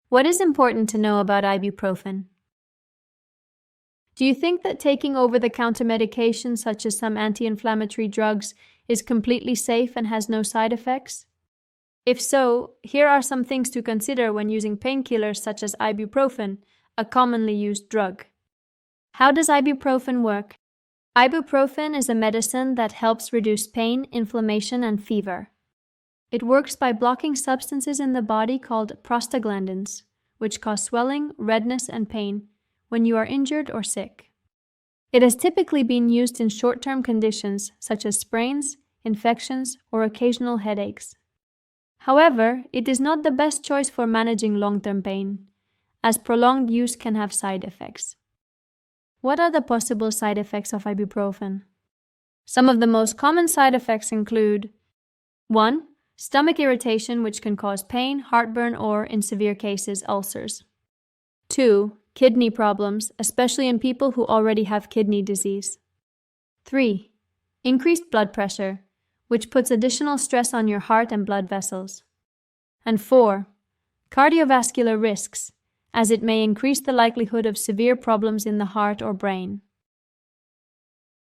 What is important to know about ibuprofen? Do you think that taking over-the-counter medication such as some anti-inflammatory drugs is completely safe and has no side effects? If so, here are some things to consider when using painkillers such as ibuprofen, a commonly used drug. How does ibuprofen work? Ibuprofen is a medicine that helps reduce pain, inflammation, and fever. It works by blocking substances in the body called prostaglandins, which cause swelling, redness, and pain when you are injured or sick. It has typically been used in short-term conditions such as sprains, infections, or occasional headaches. However, it is not the best choice for managing long-term pain, as prolonged use can have side effects. What are the possible side effects of ibuprofen? Some of the most common side effects include 1. Stomach irritation, which can cause pain, heartburn, or, in severe cases, ulcers. 2. Kidney problems, especially in people who already have kidney disease. 3. Increased blood pressure, which puts additional stress on your heart and blood vessels. And 4. Cardiovascular risks, as it may increase the likelihood of severe problems in the heart or brain.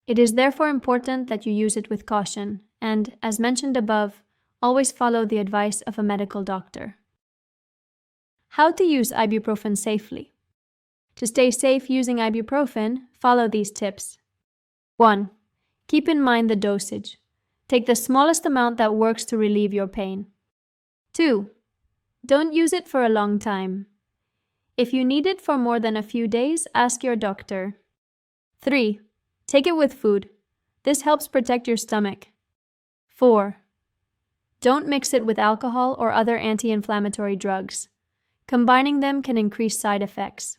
It is therefore important that you use it with caution and, as mentioned above, always follow the advice of a medical doctor. How to use ibuprofen safely? To stay safe using ibuprofen, follow these tips. 1. Keep in mind the dosage. Take the smallest amount that works to relieve your pain. 2. Don't use it for a long time. If you need it for more than a few days, ask your doctor. 3. Take it with food. This helps protect your stomach. 4. Don't mix it with alcohol or other anti-inflammatory drugs. Combining them can increase side effects.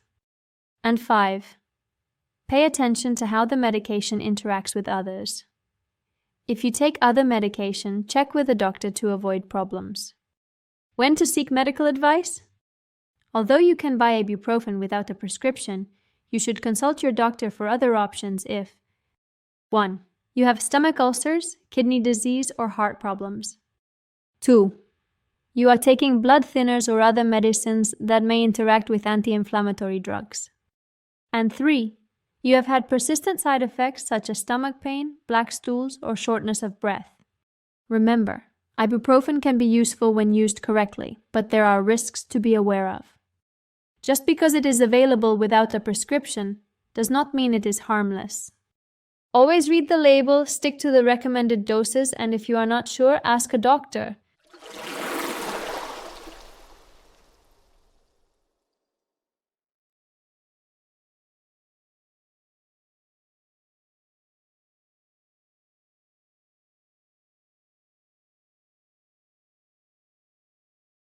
And 5. Pay attention to how the medication interacts with others. If you take other medication, check with a doctor to avoid problems. When to seek medical advice? Although you can buy ibuprofen without a prescription, you should consult your doctor for other options if 1. You have stomach ulcers, kidney disease, or heart problems. 2. You are taking blood thinners or other medicines that may interact with anti-inflammatory drugs. And 3. You have had persistent side effects such as stomach pain, black stools, or shortness of breath. Remember, ibuprofen can be useful when used correctly, but there are risks to be aware of. Just because it is available without a prescription does not mean it is harmless. Always read the label, stick to the recommended doses, and if you are not sure, ask a doctor.